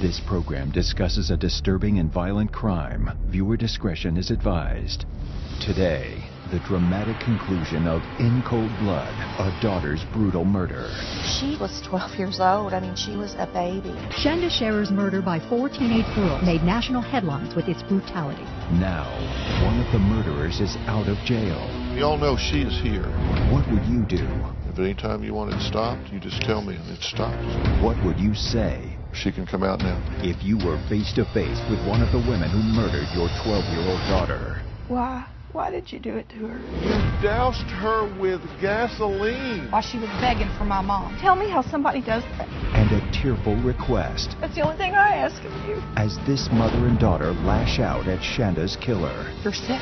This program discusses a disturbing and violent crime. Viewer discretion is advised. Today, the dramatic conclusion of In Cold Blood, a daughter's brutal murder. She was 12 years old. I mean, she was a baby. Shanda Sharer's murder by 4 teenage girls made national headlines with its brutality. Now, one of the murderers is out of jail. You all know she is here. What would you do? If anytime you want it stopped, you just tell me and it stops. What would you say? She can come out now. If you were face to face with one of the women who murdered your 12-year-old daughter. Why? Why did you do it to her? You doused her with gasoline. While she was begging for my mom. Tell me how somebody does that. And a tearful request. That's the only thing I ask of you. As this mother and daughter lash out at Shanda's killer. You're sick.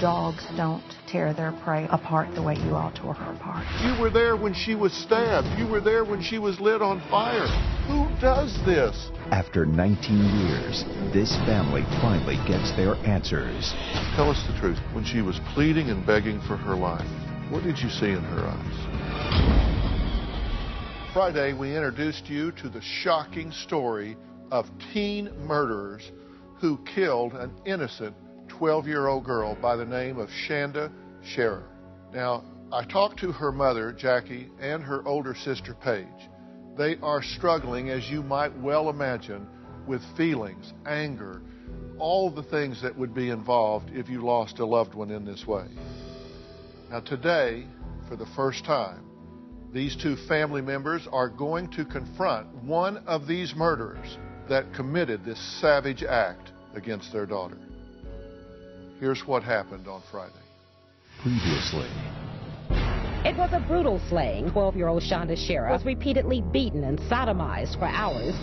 Dogs don't tear their prey apart the way you all tore her apart. You were there when she was stabbed. You were there when she was lit on fire. Who does this? After 19 years, this family finally gets their answers. Tell us the truth. When she was pleading and begging for her life, what did you see in her eyes? Friday, we introduced you to the shocking story of teen murderers who killed an innocent 12-year-old girl by the name of Shanda Sharer. Now, I talked to her mother, Jacque, and her older sister, Paige. They are struggling, as you might well imagine, with feelings, anger, all the things that would be involved if you lost a loved one in this way. Now today, for the first time, these two family members are going to confront one of these murderers that committed this savage act against their daughter. Here's what happened on Friday. Previously. It was a brutal slaying. 12-year-old Shanda Sharer was repeatedly beaten and sodomized for hours.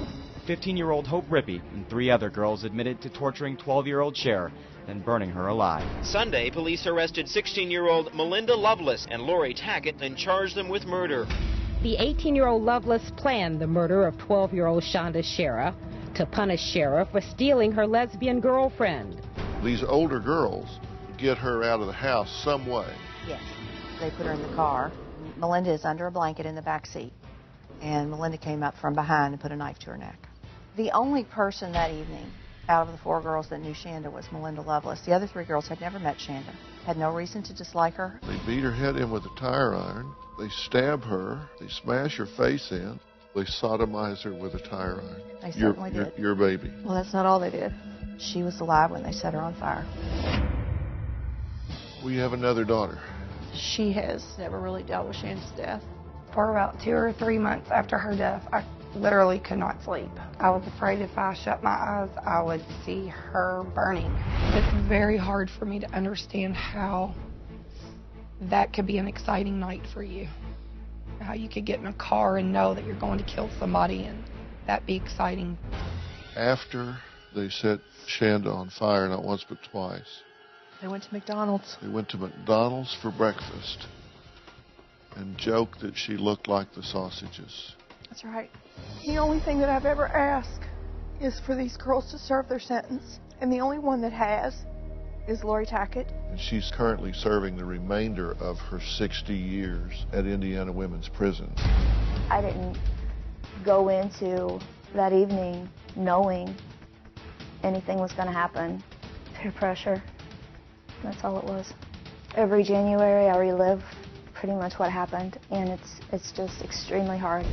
15-year-old Hope Rippey and 3 other girls admitted to torturing 12-year-old Sharer, then burning her alive. Sunday, police arrested 16-year-old Melinda Loveless and Lori Tackett and charged them with murder. The 18-year-old Loveless planned the murder of 12-year-old Shanda Sharer to punish Sharer for stealing her lesbian girlfriend. These older girls get her out of the house some way. Yes. They put her in the car. Melinda is under a blanket in the back seat. And Melinda came up from behind and put a knife to her neck. The only person that evening out of the 4 girls that knew Shanda was Melinda Loveless. The other 3 girls had never met Shanda, had no reason to dislike her. They beat her head in with a tire iron. They stab her. They smash her face in. They sodomize her with a tire iron. They certainly did. Your baby. Well, that's not all they did. She was alive when they set her on fire. We have another daughter. She has never really dealt with Shanda's death. For about 2 or 3 months after her death, I literally could not sleep. I was afraid if I shut my eyes, I would see her burning. It's very hard for me to understand how that could be an exciting night for you. How you could get in a car and know that you're going to kill somebody and that be exciting. After they set Shanda on fire, not once but twice, They went to McDonald's. They went to McDonald's for breakfast and joked that she looked like the sausages. That's right. The only thing that I've ever asked is for these girls to serve their sentence. And the only one that has is Lori Tackett. And she's currently serving the remainder of her 60 years at Indiana Women's Prison. I didn't go into that evening knowing anything was going to happen. Peer pressure. That's all it was. Every January I relive pretty much what happened, and it's just extremely hard.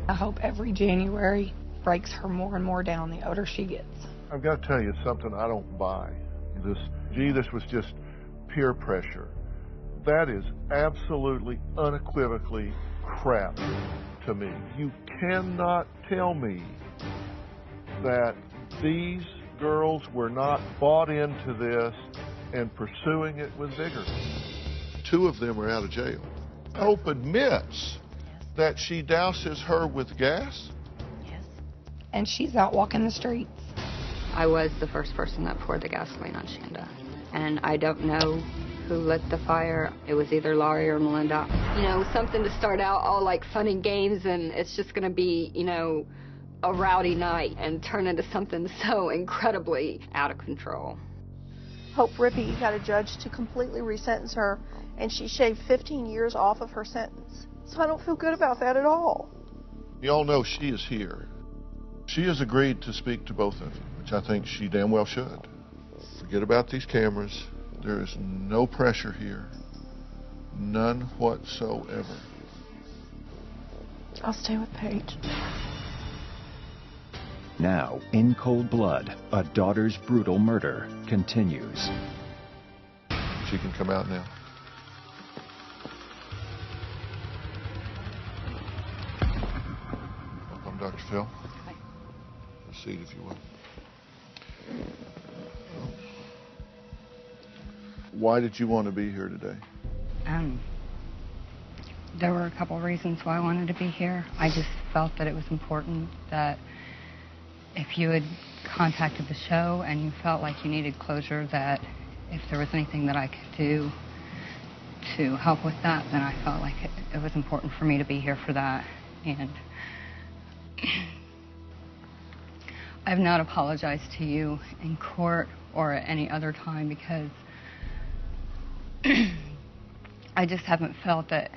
I hope every January breaks her more and more down the older she gets. I've got to tell you something I don't buy. This was just peer pressure. That is absolutely, unequivocally crap to me. You cannot tell me that these girls were not bought into this and pursuing it with vigor. 2 of them are out of jail. Hope admits that she douses her with gas. Yes. And she's out walking the streets. I was the first person that poured the gasoline on Shanda. And I don't know who lit the fire. It was either Laurie or Melinda. You know, something to start out all like fun and games, and it's just going to be, you know, a rowdy night and turn into something so incredibly out of control. Hope Rippey got a judge to completely resentence her, and she shaved 15 years off of her sentence. So I don't feel good about that at all. You all know she is here. She has agreed to speak to both of you, which I think she damn well should. Forget about these cameras. There is no pressure here. None whatsoever. I'll stay with Paige. Now, in cold blood, a daughter's brutal murder continues. She can come out now. I'm Dr. Phil. Okay. Proceed if you will. Why did you want to be here today? There were a couple of reasons why I wanted to be here. I just felt that it was important that if you had contacted the show and you felt like you needed closure, that if there was anything that I could do to help with that, then I felt like it was important for me to be here for that. And I've not apologized to you in court or at any other time because I just haven't felt that.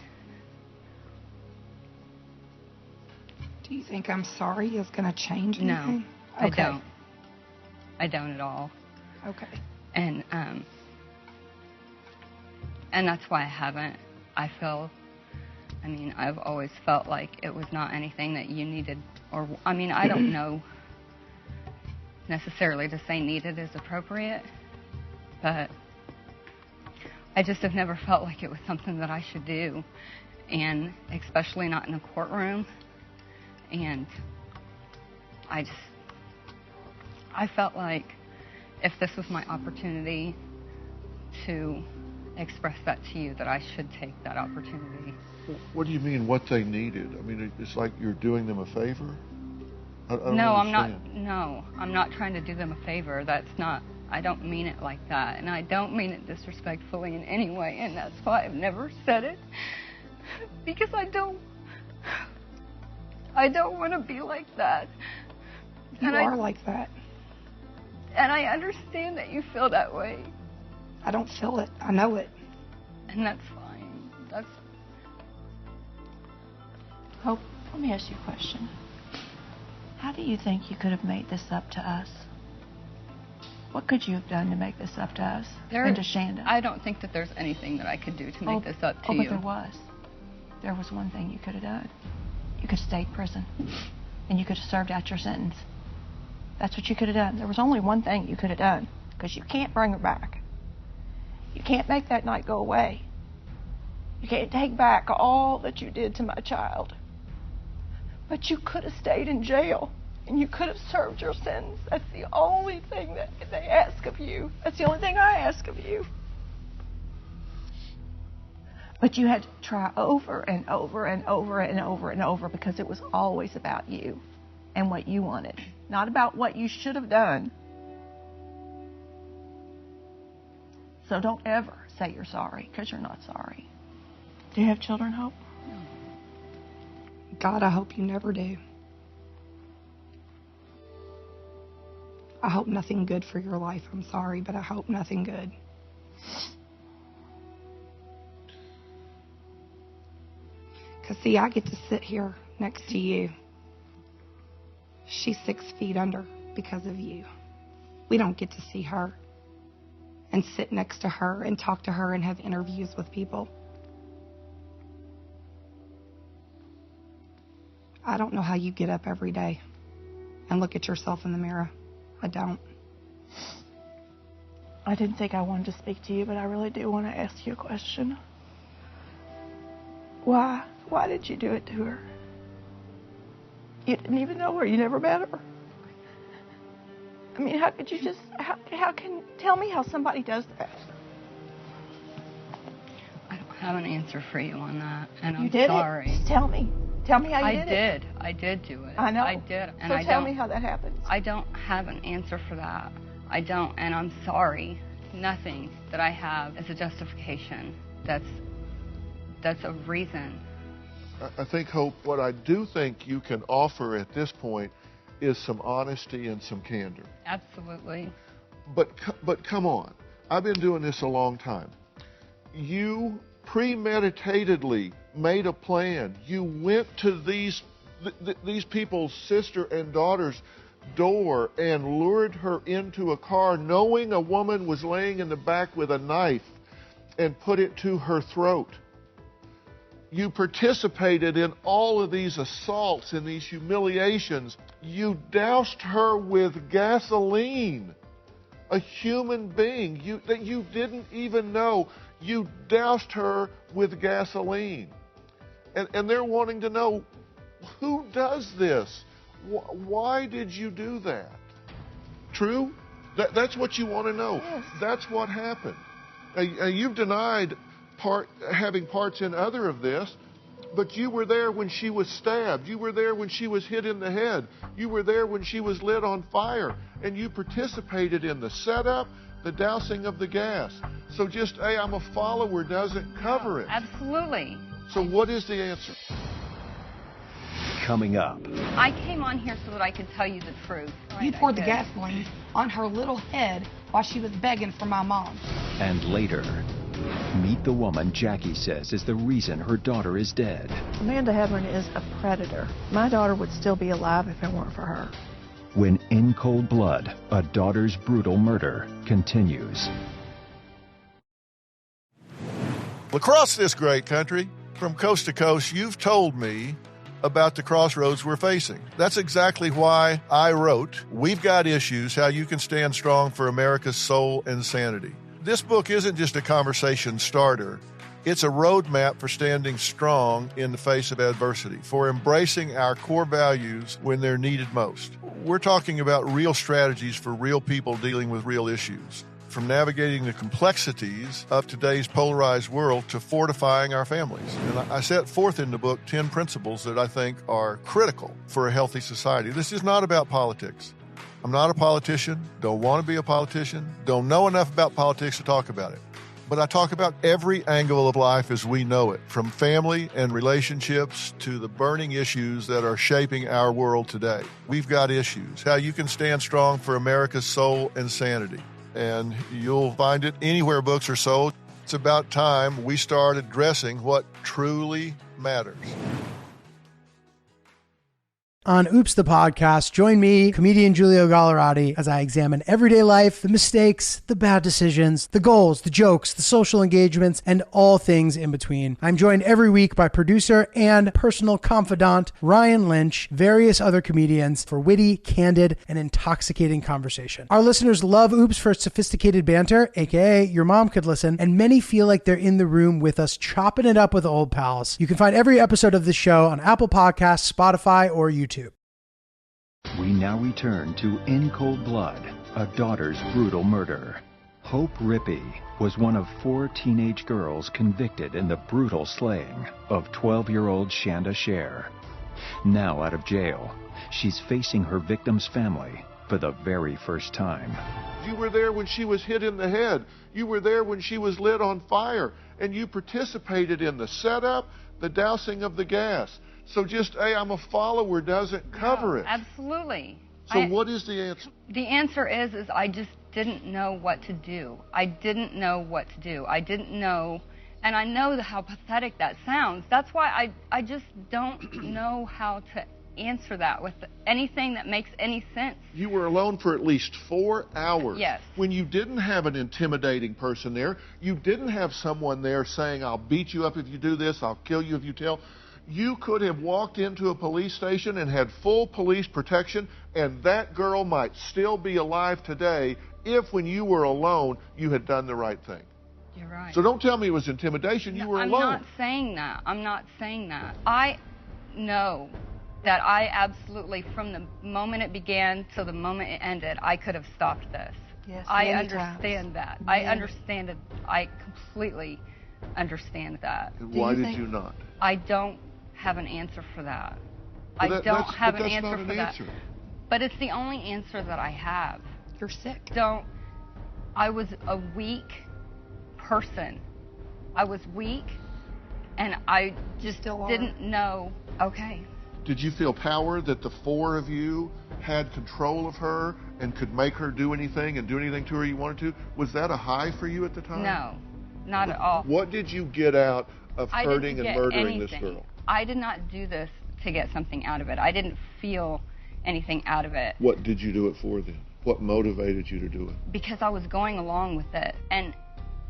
Do you think I'm sorry is going to change anything? No, I don't. I don't at all. Okay. And that's why I haven't. I've always felt like it was not anything that you needed, or, I don't know necessarily to say needed is appropriate, but I just have never felt like it was something that I should do, and especially not in a courtroom. And I felt like if this was my opportunity to express that to you, that I should take that opportunity. What do you mean, what they needed? It's like you're doing them a favor? I don't No, understand. I'm not trying to do them a favor. I don't mean it like that. And I don't mean it disrespectfully in any way. And that's why I've never said it. Because I don't want to be like that. You are like that. And I understand that you feel that way. I don't feel it. I know it. And that's fine. Hope, let me ask you a question. How do you think you could have made this up to us? What could you have done to make this up to us and to Shanda? I don't think that there's anything that I could do to make this up to you. But there was. There was one thing you could have done. You could have stayed in prison, and you could have served out your sentence. That's what you could have done. There was only one thing you could have done, because you can't bring her back. You can't make that night go away. You can't take back all that you did to my child. But you could have stayed in jail, and you could have served your sentence. That's the only thing that they ask of you. That's the only thing I ask of you. But you had to try over and over and over and over and over, because it was always about you and what you wanted, not about what you should have done. So don't ever say you're sorry, because you're not sorry. Do you have children, Hope? No. God, I hope you never do. I hope nothing good for your life. I'm sorry, but I hope nothing good. Because, see, I get to sit here next to you. She's 6 feet under because of you. We don't get to see her and sit next to her and talk to her and have interviews with people. I don't know how you get up every day and look at yourself in the mirror. I don't. I didn't think I wanted to speak to you, but I really do want to ask you a question. Why? Why did you do it to her? You didn't even know her. You never met her. How could you just, tell me how somebody does that? I don't have an answer for you on that, and I'm sorry. Just tell me. Tell me how you did it. I did do it. I know. I did. And so tell me how that happens. I don't have an answer for that. I don't, and I'm sorry. Nothing that I have is a justification. That's a reason. I think, Hope, what I do think you can offer at this point is some honesty and some candor. Absolutely. But come on. I've been doing this a long time. You premeditatedly made a plan. You went to these these people's sister and daughter's door and lured her into a car knowing a woman was laying in the back with a knife and put it to her throat. You participated in all of these assaults and these humiliations. You doused her with gasoline. A human being that you didn't even know. You doused her with gasoline. And they're wanting to know, who does this? Why did you do that? True? That's what you want to know. Yes. That's what happened. You've denied having parts in other of this, but you were there when she was stabbed. You were there when she was hit in the head. You were there when she was lit on fire. And you participated in the setup, the dousing of the gas. So just, hey, I'm a follower doesn't cover it. Absolutely. So what is the answer? Coming up. I came on here so that I could tell you the truth. You poured the gasoline on her little head while she was begging for my mom. And later, meet the woman Jacque says is the reason her daughter is dead. Amanda Hebron is a predator. My daughter would still be alive if it weren't for her. When in cold blood, a daughter's brutal murder continues. Across this great country, from coast to coast, you've told me about the crossroads we're facing. That's exactly why I wrote We've Got Issues, How You Can Stand Strong for America's Soul and Sanity. This book isn't just a conversation starter. It's a roadmap for standing strong in the face of adversity, for embracing our core values when they're needed most. We're talking about real strategies for real people dealing with real issues, from navigating the complexities of today's polarized world to fortifying our families. And I set forth in the book 10 principles that I think are critical for a healthy society. This is not about politics. I'm not a politician, don't want to be a politician, don't know enough about politics to talk about it. But I talk about every angle of life as we know it, from family and relationships to the burning issues that are shaping our world today. We've got issues. How you can stand strong for America's soul and sanity. And you'll find it anywhere books are sold. It's about time we start addressing what truly matters. On Oops the Podcast, join me, comedian Giulio Gallerati, as I examine everyday life, the mistakes, the bad decisions, the goals, the jokes, the social engagements, and all things in between. I'm joined every week by producer and personal confidant Ryan Lynch, various other comedians, for witty, candid, and intoxicating conversation. Our listeners love Oops for its sophisticated banter, aka your mom could listen, and many feel like they're in the room with us chopping it up with old pals. You can find every episode of this show on Apple Podcasts, Spotify, or YouTube. We now return to In Cold Blood, a daughter's brutal murder. Hope Rippey was one of 4 teenage girls convicted in the brutal slaying of 12-year-old Shanda Sharer. Now out of jail, she's facing her victim's family for the very first time. You were there when she was hit in the head. You were there when she was lit on fire. And you participated in the setup, the dousing of the gas. So just, hey, I'm a follower doesn't cover it. Absolutely. So what is the answer? The answer is I just didn't know what to do. I didn't know what to do. I didn't know, and I know how pathetic that sounds. That's why I just don't know how to answer that with anything that makes any sense. You were alone for at least 4 hours. Yes. When you didn't have an intimidating person there, you didn't have someone there saying, I'll beat you up if you do this, I'll kill you if you tell. You could have walked into a police station and had full police protection, and that girl might still be alive today if, when you were alone, you had done the right thing. You're right. So don't tell me it was intimidation. You were alone. I'm not saying that. I'm not saying that. I know that I absolutely, from the moment it began till the moment it ended, I could have stopped this. Yes, I understand that. Yeah. I understand it. I completely understand that. And why did you not? I don't have an answer for that. Well, I don't have an that's answer not an for that. answer. But it's the only answer that I have. You're sick. I was a weak person. I was weak, and I just didn't know. Okay. Did you feel power that the 4 of you had control of her and could make her do anything and do anything to her you wanted to? Was that a high for you at the time? No, at all. What did you get out of hurting and murdering this girl? I did not do this to get something out of it. I didn't feel anything out of it. What did you do it for then? What motivated you to do it? Because I was going along with it. And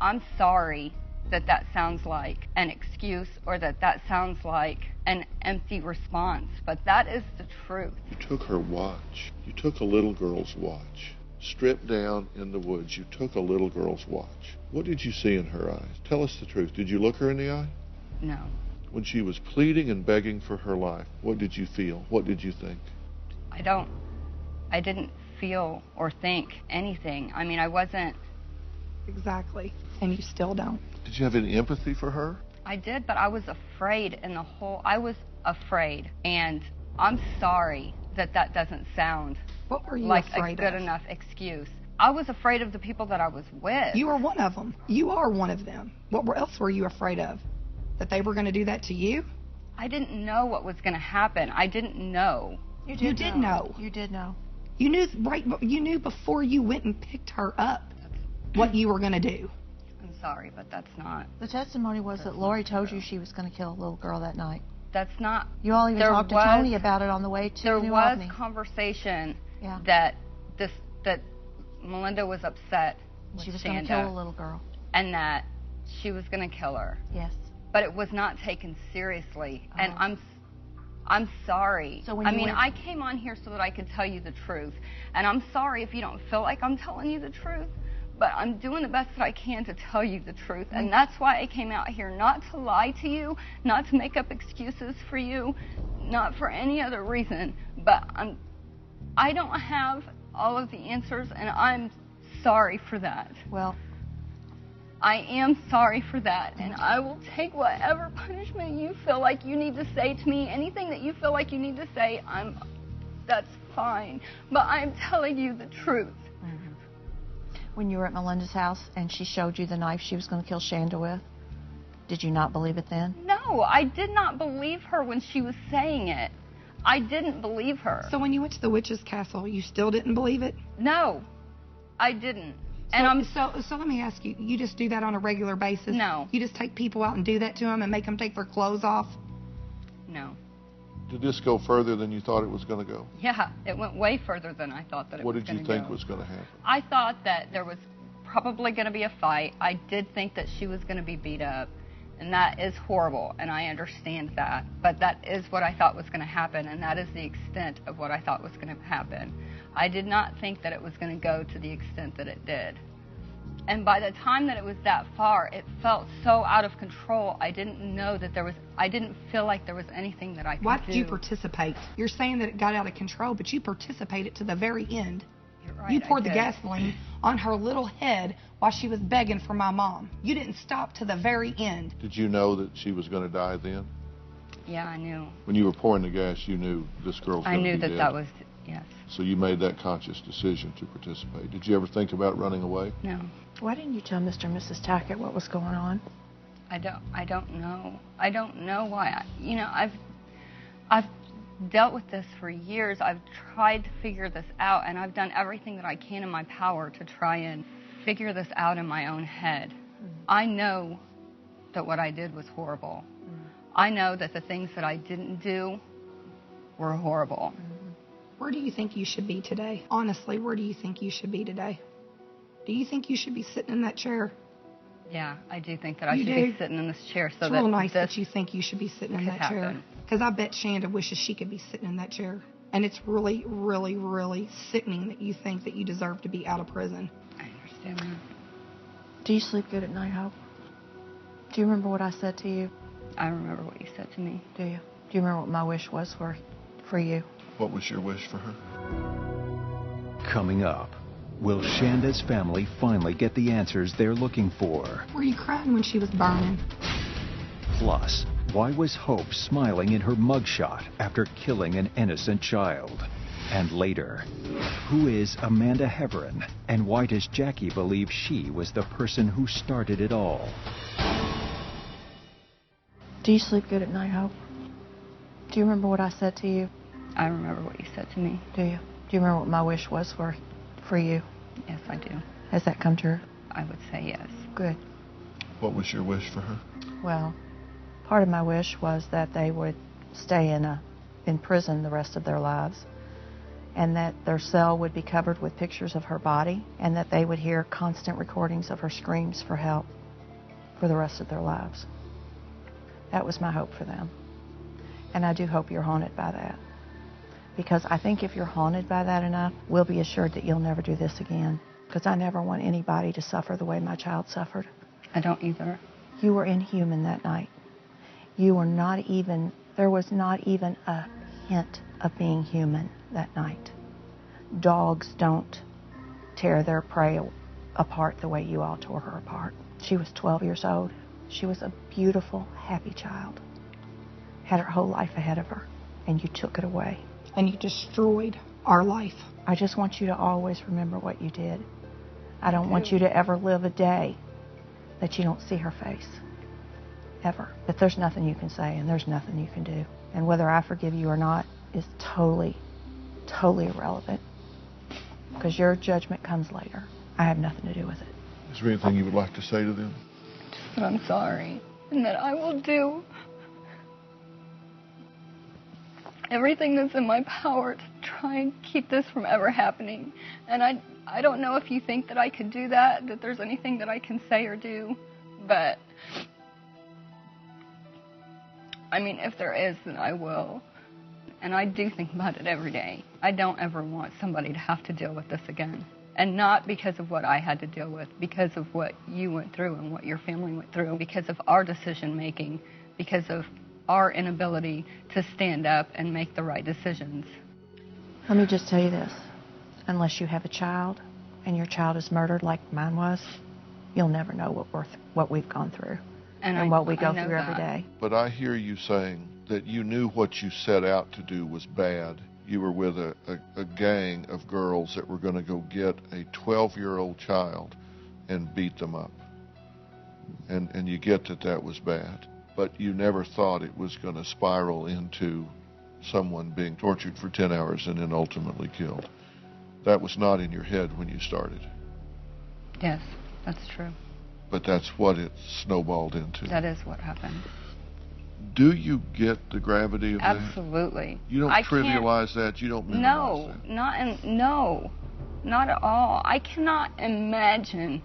I'm sorry that that sounds like an excuse or that that sounds like an empty response, but that is the truth. You took her watch. You took a little girl's watch. Stripped down in the woods, you took a little girl's watch. What did you see in her eyes? Tell us the truth. Did you look her in the eye? No. When she was pleading and begging for her life, what did you feel? What did you think? I didn't feel or think anything. I mean, I wasn't. Exactly. And you still don't. Did you have any empathy for her? I did, but I was afraid I was afraid. And I'm sorry that that doesn't sound What were you like afraid a good of? enough excuse. I was afraid of the people that I was with. You were one of them. You are one of them. What else were you afraid of? That they were going to do that to you? I didn't know what was going to happen. I didn't know. You did know. You did know. You knew You knew before you went and picked her up what you were going to do. I'm sorry, but that's not. The testimony was that Lori told you she was going to kill a little girl that night. That's not. You all even talked to Tony about it on the way to There New was Albany. conversation Yeah. that Melinda was upset with She was Shanda, going to kill a little girl. and that she was going to kill her. Yes. But it was not taken seriously, and Oh. I'm sorry. So when I you mean, went- I came on here so that I could tell you the truth, and I'm sorry if you don't feel like I'm telling you the truth, but I'm doing the best that I can to tell you the truth, and that's why I came out here, not to lie to you, not to make up excuses for you, not for any other reason, but I don't have all of the answers, and I'm sorry for that. Well, I am sorry for that, and I will take whatever punishment you feel like you need to say to me. Anything that you feel like you need to say, that's fine. But I'm telling you the truth. when you were at Melinda's house and she showed you the knife she was going to kill Shanda with, did you not believe it then? No, I did not believe her when she was saying it. I didn't believe her. So when you went to the witch's castle, you still didn't believe it? No, I didn't. So let me ask you, you just do that on a regular basis? No. You just take people out and do that to them and make them take their clothes off? No. Did this go further than you thought it was going to go? Yeah, it went way further than I thought that it What was did going you to go. think was going to happen? I thought that there was probably going to be a fight. I did think that she was going to be beat up, and that is horrible, and I understand that. But that is what I thought was going to happen, and that is the extent of what I thought was going to happen. I did not think that it was going to go to the extent that it did. And by the time that it was that far, it felt so out of control. I didn't know that I didn't feel like there was anything that I could do. Why did you participate? You're saying that it got out of control, but you participated to the very end. You're right, You poured I the did. gasoline on her little head while she was begging for my mom. You didn't stop to the very end. Did you know that she was going to die then? Yeah, I knew. When you were pouring the gas, you knew this girl's I going to knew be that dead. that was, yes. So you made that conscious decision to participate. Did you ever think about running away? No. Why didn't you tell Mr. and Mrs. Tackett what was going on? I don't know. I don't know why. I've dealt with this for years. I've tried to figure this out, and I've done everything that I can in my power to try and figure this out in my own head. I know that what I did was horrible. I know that the things that I didn't do were horrible. Where do you think you should be today? Honestly, where do you think you should be today? Do you think you should be sitting in that chair? Yeah, I do think that I You should do? be sitting in this chair so It's that real nice this that you think you should be sitting in could that chair. happen. Because I bet Shanda wishes she could be sitting in that chair. And it's really, really, really sickening that you think that you deserve to be out of prison. I understand that. Do you sleep good at night, Hope? Do you remember what I said to you? I remember what you said to me. Do you? Do you remember what my wish was for you? What was your wish for her? Coming up, will Shanda's family finally get the answers they're looking for? Were you crying when she was burning? Plus, why was Hope smiling in her mugshot after killing an innocent child? And later, who is Amanda Heverin, and why does Jacque believe she was the person who started it all? Do you sleep good at night, Hope? Do you remember what I said to you? I remember what you said to me. Do you? Do you remember what my wish was for you? Yes, I do. Has that come true? I would say yes. Good. What was your wish for her? Well, part of my wish was that they would stay in a in prison the rest of their lives, and that their cell would be covered with pictures of her body, and that they would hear constant recordings of her screams for help for the rest of their lives. That was my hope for them. And I do hope you're haunted by that. Because I think if you're haunted by that enough, we'll be assured that you'll never do this again. Because I never want anybody to suffer the way my child suffered. I don't either. You were inhuman that night. You were not even, there was not even a hint of being human that night. Dogs don't tear their prey apart the way you all tore her apart. She was 12 years old. She was a beautiful, happy child. Had her whole life ahead of her, and you took it away. And you destroyed our life. I just want you to always remember what you did. I don't want you to ever live a day that you don't see her face. Ever. That there's nothing you can say and there's nothing you can do. And whether I forgive you or not is totally, totally irrelevant. Because your judgment comes later. I have nothing to do with it. Is there anything you would like to say to them? Just that I'm sorry. And that I will do everything that's in my power to try and keep this from ever happening. And I don't know if you think that I could do that there's anything that I can say or do, but I mean, if there is, then I will. And I do think about it every day. I don't ever want somebody to have to deal with this again. And not because of what I had to deal with, because of what you went through and what your family went through, because of our decision making, because of our inability to stand up and make the right decisions. Let me just tell you this. Unless you have a child and your child is murdered like mine was, you'll never know what we've gone through and what we go through every day. But I hear you saying that you knew what you set out to do was bad. You were with a gang of girls that were going to go get a 12-year-old child and beat them up. And you get that was bad. But you never thought it was going to spiral into someone being tortured for 10 hours and then ultimately killed. That was not in your head when you started. Yes, that's true. But that's what it snowballed into. That is what happened. Do you get the gravity of that? Absolutely. You don't trivialize that? You don't minimize that? No, not at all. I cannot imagine.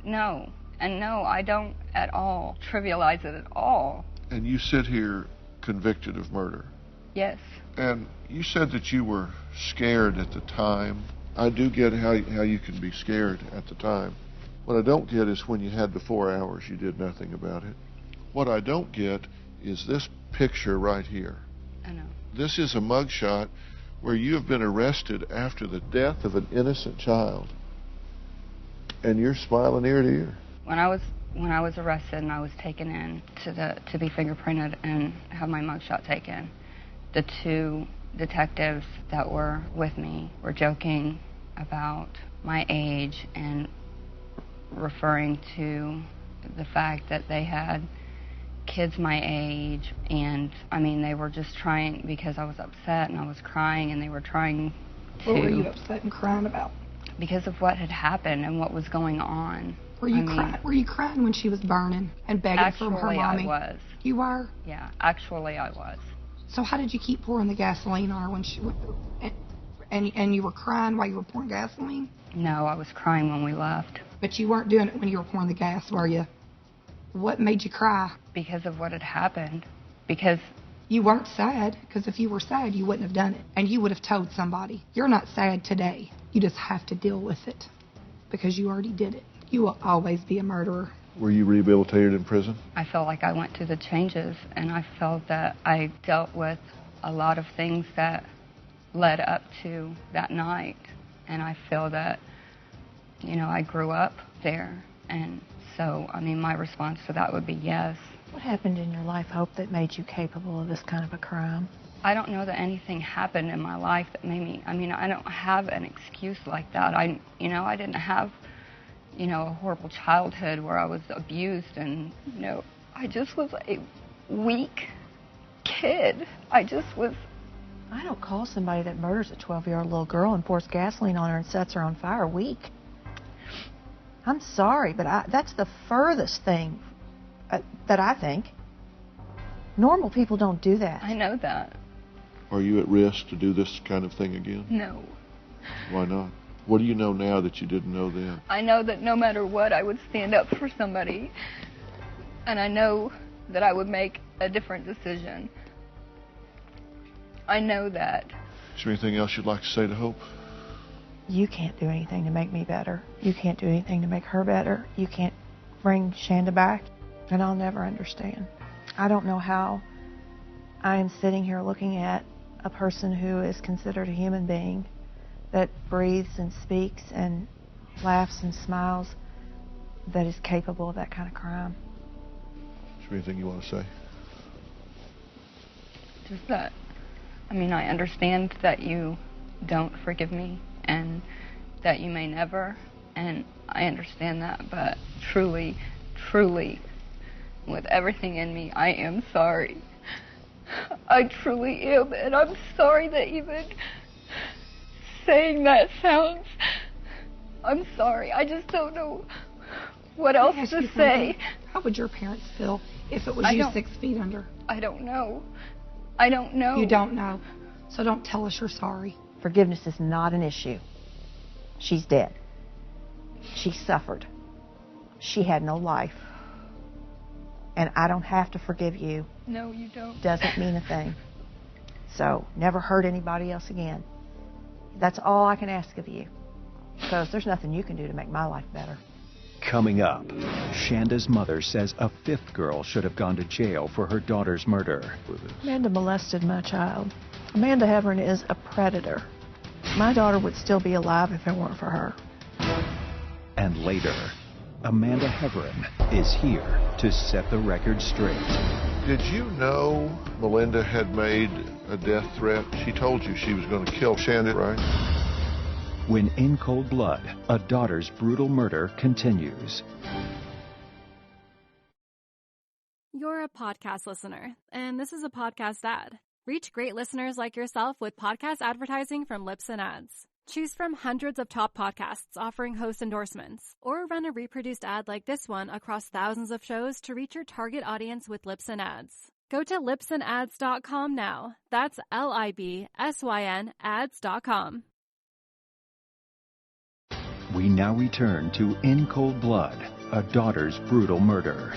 No. And no, I don't at all trivialize it at all. And you sit here convicted of murder. Yes. And you said that you were scared at the time. I do get how you can be scared at the time. What I don't get is when you had the 4 hours, you did nothing about it. What I don't get is this picture right here. I know. This is a mugshot where you have been arrested after the death of an innocent child. And you're smiling ear to ear. When I was arrested and I was taken in to be fingerprinted and have my mugshot taken, the two detectives that were with me were joking about my age and referring to the fact that they had kids my age, and I mean, they were just trying, because I was upset and I was crying, and they were trying to... What were you upset and crying about? Because of what had happened and what was going on. Were you crying when she was burning and begging for her mommy? Actually, I was. You were? Yeah, actually I was. So how did you keep pouring the gasoline on her when she... And you were crying while you were pouring gasoline? No, I was crying when we left. But you weren't doing it when you were pouring the gas, were you? What made you cry? Because of what had happened. Because... You weren't sad, because if you were sad, you wouldn't have done it. And you would have told somebody. You're not sad today. You just have to deal with it. Because you already did it. You will always be a murderer. Were you rehabilitated in prison? I felt like I went through the changes, and I felt that I dealt with a lot of things that led up to that night. And I feel that, you know, I grew up there. And so, I mean, my response to that would be yes. What happened in your life, Hope, that made you capable of this kind of a crime? I don't know that anything happened in my life that made me, I mean, I don't have an excuse like that. I didn't have, a horrible childhood where I was abused, and, I just was a weak kid. I don't call somebody that murders a 12-year-old little girl and pours gasoline on her and sets her on fire weak. I'm sorry, but that's the furthest thing that I think. Normal people don't do that. I know that. Are you at risk to do this kind of thing again? No. Why not? What do you know now that you didn't know then? I know that no matter what, I would stand up for somebody. And I know that I would make a different decision. I know that. Is there anything else you'd like to say to Hope? You can't do anything to make me better. You can't do anything to make her better. You can't bring Shanda back. And I'll never understand. I don't know how I am sitting here looking at a person who is considered a human being that breathes and speaks and laughs and smiles that is capable of that kind of crime. Is there anything you want to say? Just that, I mean, I understand that you don't forgive me and that you may never, and I understand that, but truly, truly, with everything in me, I am sorry. I truly am, and I'm sorry that even saying that sounds... I'm sorry. I just don't know what else to say. How would your parents feel if it was you 6 feet under? I don't know. I don't know. You don't know. So don't tell us you're sorry. Forgiveness is not an issue. She's dead. She suffered. She had no life. And I don't have to forgive you. No, you don't. Doesn't mean a thing. So never hurt anybody else again. That's all I can ask of you. Because there's nothing you can do to make my life better. Coming up, Shanda's mother says a 5th girl should have gone to jail for her daughter's murder. Amanda molested my child. Amanda Hebron is a predator. My daughter would still be alive if it weren't for her. And later, Amanda Hebron is here to set the record straight. Did you know Melinda had made a death threat? She told you she was going to kill Shanda, right? When in cold blood, a daughter's brutal murder continues. You're a podcast listener, and this is a podcast ad. Reach great listeners like yourself with podcast advertising from Lips and Ads. Choose from hundreds of top podcasts offering host endorsements, or run a reproduced ad like this one across thousands of shows to reach your target audience with Lips and Ads. Go to lipsandads.com now. That's LIBSYN ads.com. We now return to In Cold Blood, a daughter's brutal murder.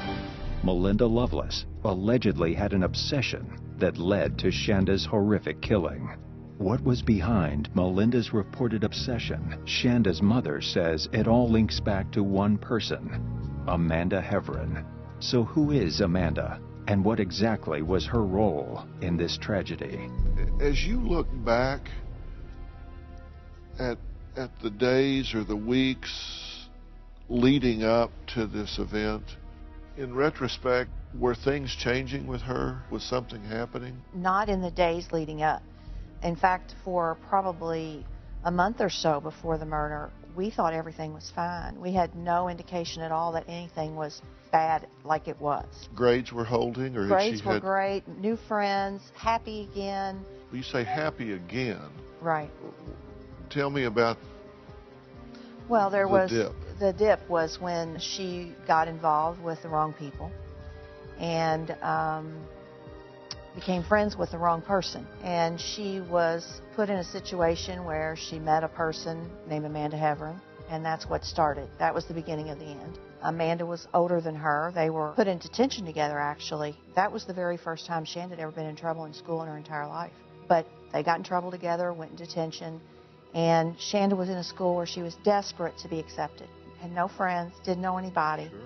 Melinda Loveless allegedly had an obsession that led to Shanda's horrific killing. What was behind Melinda's reported obsession? Shanda's mother says it all links back to one person, Amanda Hebron. So who is Amanda, and what exactly was her role in this tragedy? As you look back at the days or the weeks leading up to this event, in retrospect, were things changing with her? Was something happening? Not in the days leading up. In fact, for probably a month or so before the murder, we thought everything was fine. We had no indication at all that anything was bad like it was. Grades were holding? Or grades were great, new friends, happy again. You say happy again. Right. Tell me about the dip was when she got involved with the wrong people and became friends with the wrong person. And she was put in a situation where she met a person named Amanda Hebron, and that's what started. That was the beginning of the end. Amanda was older than her. They were put in detention together, actually. That was the very first time Shanda had ever been in trouble in school in her entire life. But they got in trouble together, went in detention, and Shanda was in a school where she was desperate to be accepted. Had no friends, didn't know anybody. Sure.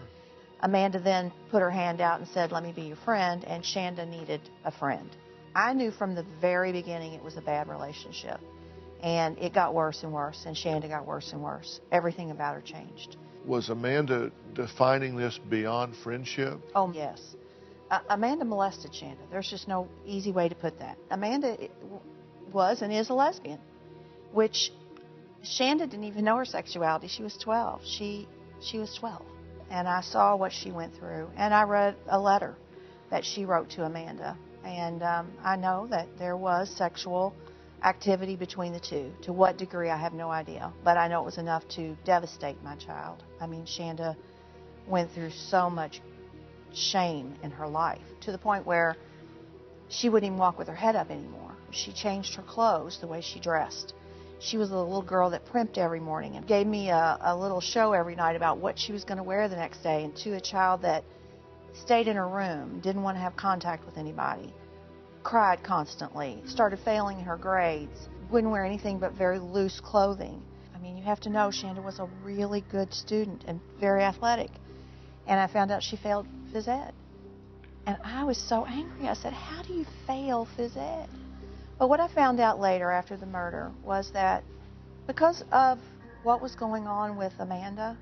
Amanda then put her hand out and said, "Let me be your friend," and Shanda needed a friend. I knew from the very beginning it was a bad relationship, and it got worse and worse, and Shanda got worse and worse. Everything about her changed. Was Amanda defining this beyond friendship? Oh, yes. Amanda molested Shanda. There's just no easy way to put that. Amanda was and is a lesbian, which Shanda didn't even know her sexuality. She was 12. She was 12. And I saw what she went through, and I read a letter that she wrote to Amanda. And I know that there was sexual activity between the two. To what degree, I have no idea. But I know it was enough to devastate my child. I mean, Shanda went through so much shame in her life, to the point where she wouldn't even walk with her head up anymore. She changed her clothes, the way she dressed. She was a little girl that primped every morning and gave me a little show every night about what she was going to wear the next day. And to a child that stayed in her room, didn't want to have contact with anybody, cried constantly, started failing her grades, wouldn't wear anything but very loose clothing. I mean, you have to know Shanda was a really good student and very athletic. And I found out she failed phys ed. And I was so angry. I said, how do you fail phys ed? But what I found out later after the murder was that because of what was going on with Amanda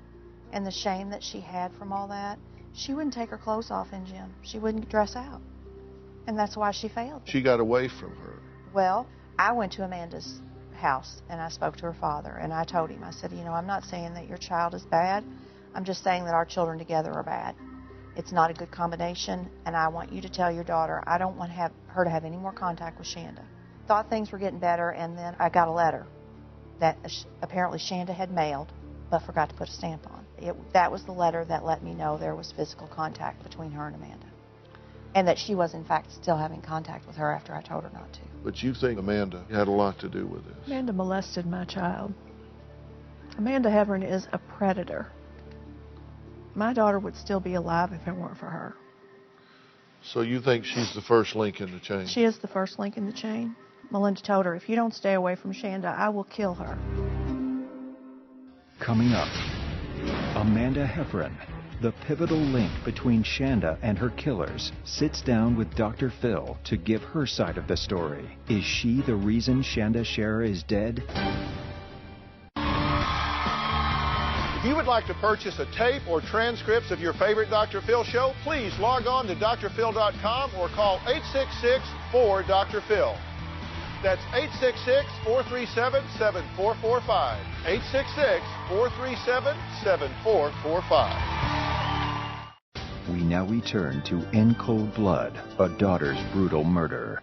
and the shame that she had from all that, she wouldn't take her clothes off in gym. She wouldn't dress out. And that's why she failed. She got away from her. Well, I went to Amanda's house and I spoke to her father and I told him, I said, you know, I'm not saying that your child is bad. I'm just saying that our children together are bad. It's not a good combination, and I want you to tell your daughter I don't want her to have any more contact with Shanda. Thought things were getting better, and then I got a letter that apparently Shanda had mailed but forgot to put a stamp on. That was the letter that let me know there was physical contact between her and Amanda, and that she was, in fact, still having contact with her after I told her not to. But you think Amanda had a lot to do with this? Amanda molested my child. Amanda Hebron is a predator. My daughter would still be alive if it weren't for her. So you think she's the first link in the chain? She is the first link in the chain. Melinda told her, if you don't stay away from Shanda, I will kill her. Coming up, Amanda Hebron, the pivotal link between Shanda and her killers, sits down with Dr. Phil to give her side of the story. Is she the reason Shanda Sharer is dead? If you would like to purchase a tape or transcripts of your favorite Dr. Phil show, please log on to drphil.com or call 866-4-DR-PHIL. That's 866-437-7445. 866-437-7445. We now return to In Cold Blood, a daughter's brutal murder.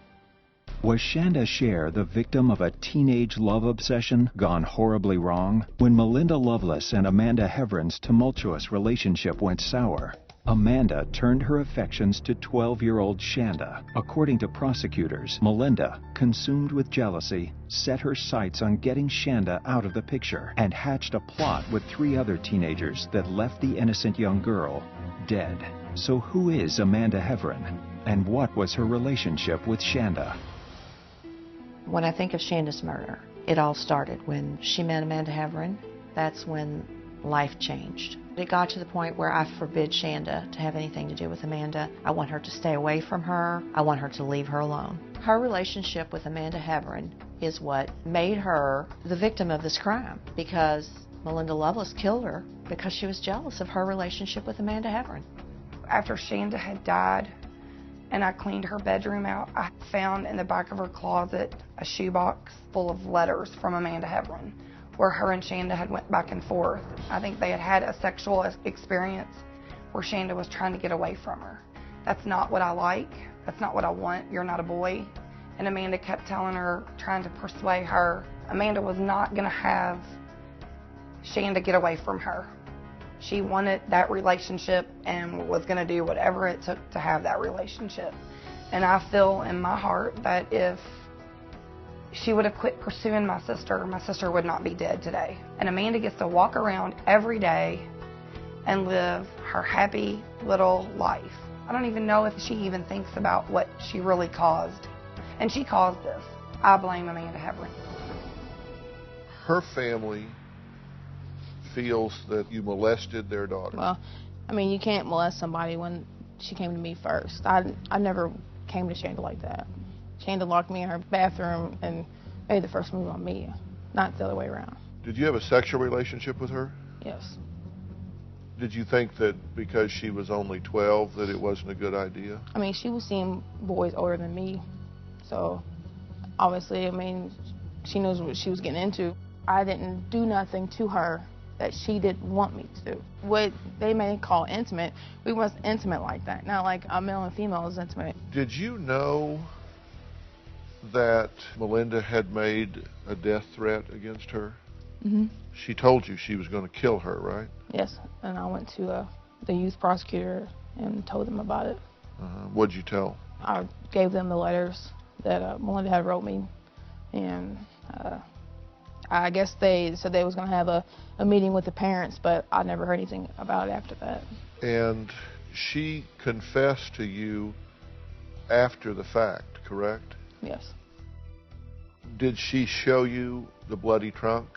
Was Shanda Sharer the victim of a teenage love obsession gone horribly wrong? When Melinda Loveless and Amanda Hebron's tumultuous relationship went sour, Amanda turned her affections to 12-year-old Shanda. According to prosecutors, Melinda, consumed with jealousy, set her sights on getting Shanda out of the picture and hatched a plot with 3 other teenagers that left the innocent young girl dead. So who is Amanda Hebron, and what was her relationship with Shanda? When I think of Shanda's murder, it all started when she met Amanda Hebron. That's when life changed. It got to the point where I forbid Shanda to have anything to do with Amanda. I want her to stay away from her. I want her to leave her alone. Her relationship with Amanda Hebron is what made her the victim of this crime, because Melinda Loveless killed her because she was jealous of her relationship with Amanda Hebron. After Shanda had died, and I cleaned her bedroom out, I found in the back of her closet a shoebox full of letters from Amanda Hebron, where her and Shanda had went back and forth. I think they had had a sexual experience where Shanda was trying to get away from her. That's not what I like. That's not what I want. You're not a boy. And Amanda kept telling her, trying to persuade her, Amanda was not going to have Shanda get away from her. She wanted that relationship and was going to do whatever it took to have that relationship. And I feel in my heart that if she would have quit pursuing my sister would not be dead today. And Amanda gets to walk around every day and live her happy little life. I don't even know if she even thinks about what she really caused. And she caused this. I blame Amanda Hebron. Her family feels that you molested their daughter. Well, I mean, you can't molest somebody when she came to me first. I never came to Shanda like that. Shanda locked me in her bathroom and made the first move on me, not the other way around. Did you have a sexual relationship with her? Yes. Did you think that because she was only 12 that it wasn't a good idea? I mean, she was seeing boys older than me, so obviously, I mean, she knows what she was getting into. I didn't do nothing to her that she didn't want me to do. What they may call intimate, we wasn't intimate like that. Not like a male and female is intimate. Did you know that Melinda had made a death threat against her? Mm-hmm. She told you she was going to kill her, right? Yes, and I went to the youth prosecutor and told them about it. What'd you tell? I gave them the letters that Melinda had wrote me, and I guess they said they was going to have a meeting with the parents, but I never heard anything about it after that. And she confessed to you after the fact, correct? Yes. Did she show you the bloody trunk?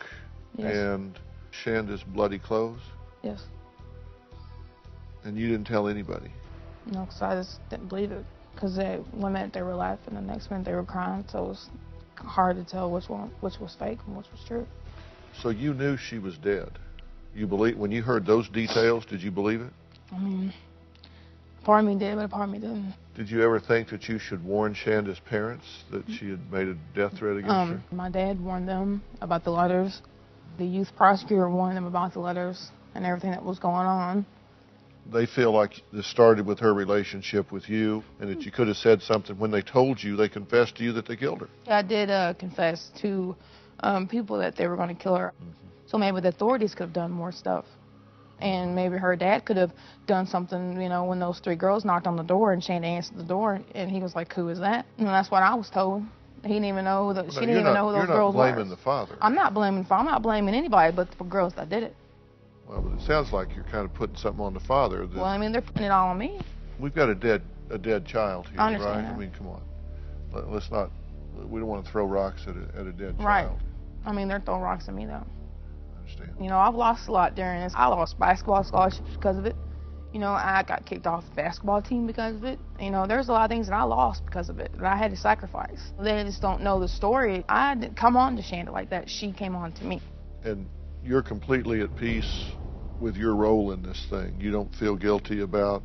Yes. And Shanda's bloody clothes? Yes. And you didn't tell anybody? No, because I just didn't believe it. Because one minute they were laughing, the next minute they were crying, so it was hard to tell which was fake and which was true. So you knew she was dead. You believe, when you heard those details, did you believe it? I mean, part of me did, but part of me didn't. Did you ever think that you should warn Shanda's parents that she had made a death threat against her? My dad warned them about the letters. The youth prosecutor warned them about the letters and everything that was going on. They feel like this started with her relationship with you, and that you could have said something. When they told you, they confessed to you that they killed her. Yeah, I did confess to people that they were going to kill her. So maybe the authorities could have done more stuff. And maybe her dad could have done something, you know, when those 3 girls knocked on the door and Shanda answered the door, and he was like, "Who is that?" And that's what I was told. He didn't even know that. She didn't even know who those girls were. You're not blaming the father. I'm not blaming anybody but the girls that did it. Well, but it sounds like you're kind of putting something on the father. Well, I mean, they're putting it all on me. We've got a dead child here, I understand right? that. I mean, come on. Let's not. We don't want to throw rocks at a dead Right. child. I mean, they're throwing rocks at me, though. I understand. You know, I've lost a lot during this. I lost basketball scholarships because of it. You know, I got kicked off the basketball team because of it. You know, there's a lot of things that I lost because of it that I had to sacrifice. They just don't know the story. I didn't come on to Shanda like that. She came on to me. And you're completely at peace with your role in this thing. You don't feel guilty about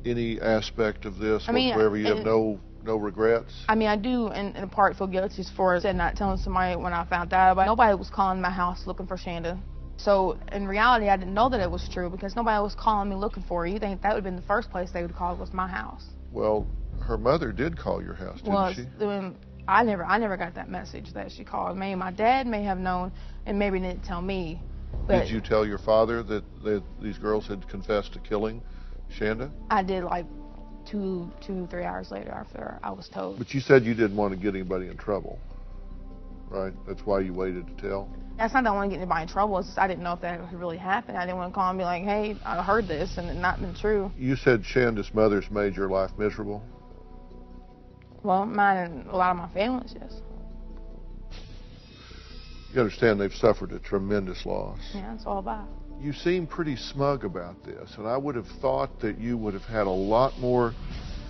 any aspect of this whatsoever. You have no regrets. I mean, I do in part feel guilty for not telling somebody when I found out about it. Nobody was calling my house looking for Shanda. So in reality, I didn't know that it was true because nobody was calling me looking for her. You think that would have been the first place they would call was my house. Well, her mother did call your house, didn't she? Well, I never got that message that she called. Maybe my dad may have known and maybe didn't tell me. But did you tell your father that these girls had confessed to killing Shanda? I did, like 2, 3 hours later after I was told. But you said you didn't want to get anybody in trouble, right? That's why you waited to tell? That's not that I want to get anybody in trouble. It's just I didn't know if that had really happened. I didn't want to call and be like, "Hey, I heard this," and it not been true. You said Shanda's mother's made your life miserable? Well, mine and a lot of my family's, yes. You understand they've suffered a tremendous loss. Yeah, that's all about. You seem pretty smug about this, and I would have thought that you would have had a lot more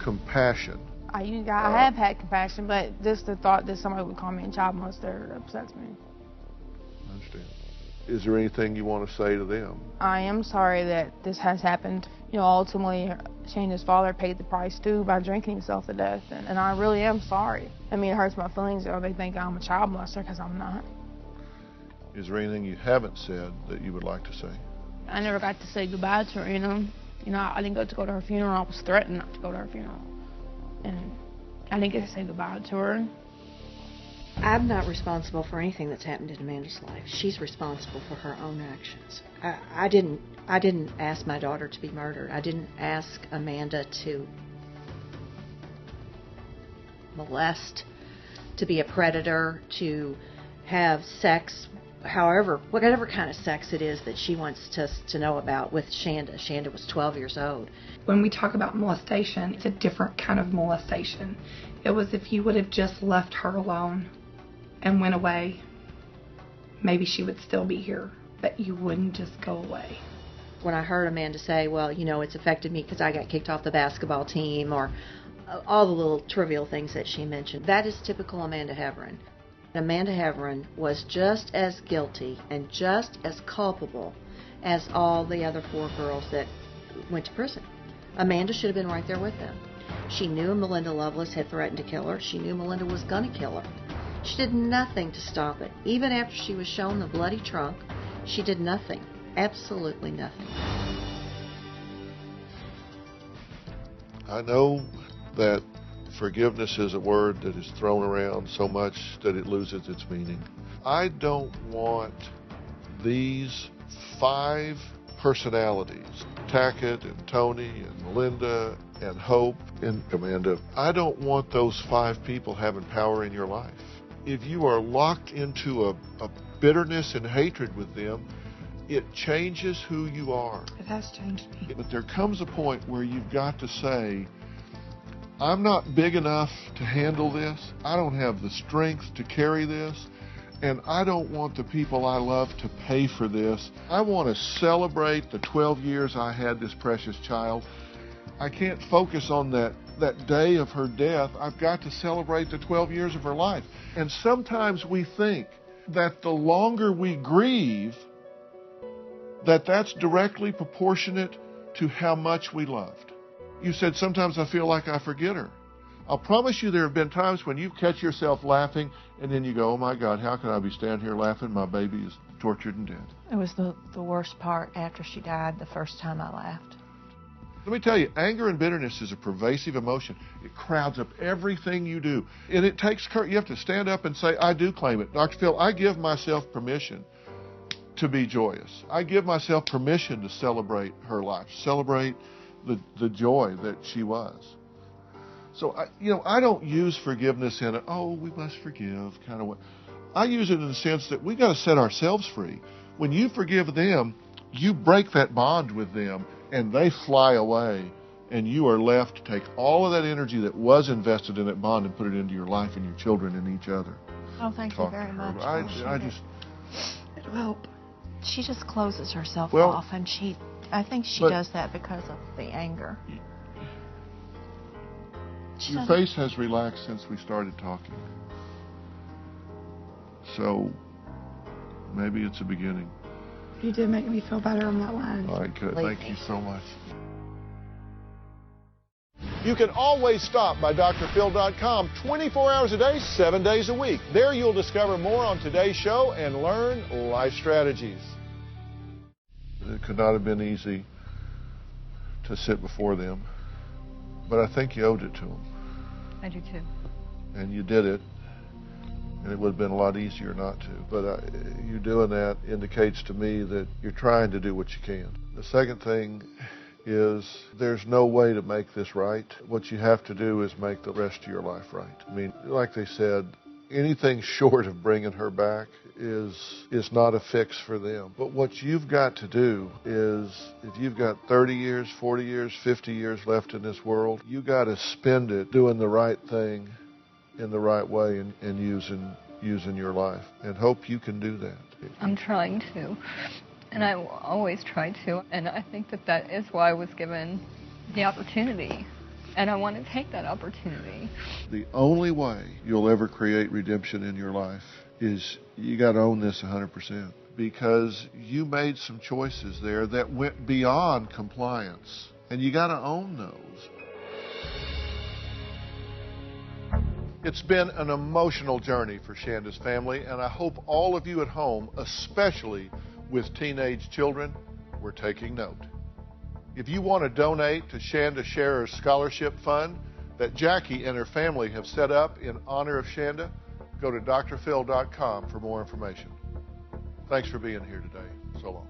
compassion. I have had compassion, but just the thought that somebody would call me a child molester upsets me. I understand. Is there anything you want to say to them? I am sorry that this has happened. You know, ultimately, Shanda's father paid the price too by drinking himself to death, and I really am sorry. I mean, it hurts my feelings. They think I'm a child molester because I'm not. Is there anything you haven't said that you would like to say? I never got to say goodbye to her, you know. I didn't get to go to her funeral. I was threatened not to go to her funeral. And I didn't get to say goodbye to her. I'm not responsible for anything that's happened in Amanda's life. She's responsible for her own actions. I didn't ask my daughter to be murdered. I didn't ask Amanda to molest, to be a predator, to have sex, whatever kind of sex it is that she wants to know about with Shanda. Shanda was 12 years old. When we talk about molestation, it's a different kind of molestation. It was if you would have just left her alone and went away, maybe she would still be here, but you wouldn't just go away. When I heard Amanda say, well, you know, it's affected me because I got kicked off the basketball team, or all the little trivial things that she mentioned, that is typical Amanda Heverin. Amanda Heverin was just as guilty and just as culpable as all the other 4 girls that went to prison. Amanda should have been right there with them. She knew Melinda Loveless had threatened to kill her. She knew Melinda was going to kill her. She did nothing to stop it. Even after she was shown the bloody trunk, she did nothing. Absolutely nothing. I know that forgiveness is a word that is thrown around so much that it loses its meaning. I don't want these 5 personalities, Tackett and Tony and Melinda and Hope and Amanda, I don't want those 5 people having power in your life. If you are locked into a bitterness and hatred with them, it changes who you are. It has changed me. But there comes a point where you've got to say, I'm not big enough to handle this. I don't have the strength to carry this. And I don't want the people I love to pay for this. I want to celebrate the 12 years I had this precious child. I can't focus on that day of her death. I've got to celebrate the 12 years of her life. And sometimes we think that the longer we grieve, that's directly proportionate to how much we loved. You said, sometimes I feel like I forget her. I'll promise you there have been times when you catch yourself laughing and then you go, oh my God, how can I be standing here laughing? My baby is tortured and dead. It was the worst part after she died, the first time I laughed. Let me tell you, anger and bitterness is a pervasive emotion. It crowds up everything you do. And it takes courage. You have to stand up and say, I do claim it. Dr. Phil, I give myself permission to be joyous. I give myself permission to celebrate her life, celebrate the joy that she was. So, I don't use forgiveness in we must forgive kind of way. I use it in the sense that we got to set ourselves free. When you forgive them, you break that bond with them, and they fly away, and you are left to take all of that energy that was invested in that bond and put it into your life and your children and each other. Oh, thank you very much. It'll help. She just closes herself Well, off, and I think she does that because of the anger. Your face has relaxed since we started talking. So maybe it's a beginning. You did make me feel better on that line. All right, good. Thank you so much. You can always stop by drphil.com 24 hours a day, 7 days a week. There you'll discover more on today's show and learn life strategies. It could not have been easy to sit before them, but I think you owed it to them. I do too. And you did it, and it would have been a lot easier not to. But you doing that indicates to me that you're trying to do what you can. The second thing is there's no way to make this right. What you have to do is make the rest of your life right. I mean, like they said, anything short of bringing her back is not a fix for them. But what you've got to do is, if you've got 30 years, 40 years, 50 years left in this world, you got to spend it doing the right thing in the right way and using your life. And hope you can do that. I'm trying to, and I will always try to, and I think that is why I was given the opportunity. And I want to take that opportunity. The only way you'll ever create redemption in your life is you got to own this 100%, because you made some choices there that went beyond compliance, and you got to own those. It's been an emotional journey for Shanda's family, and I hope all of you at home, especially with teenage children, were taking note. If you want to donate to Shanda Sharer's scholarship fund that Jacque and her family have set up in honor of Shanda, go to drphil.com for more information. Thanks for being here today. So long.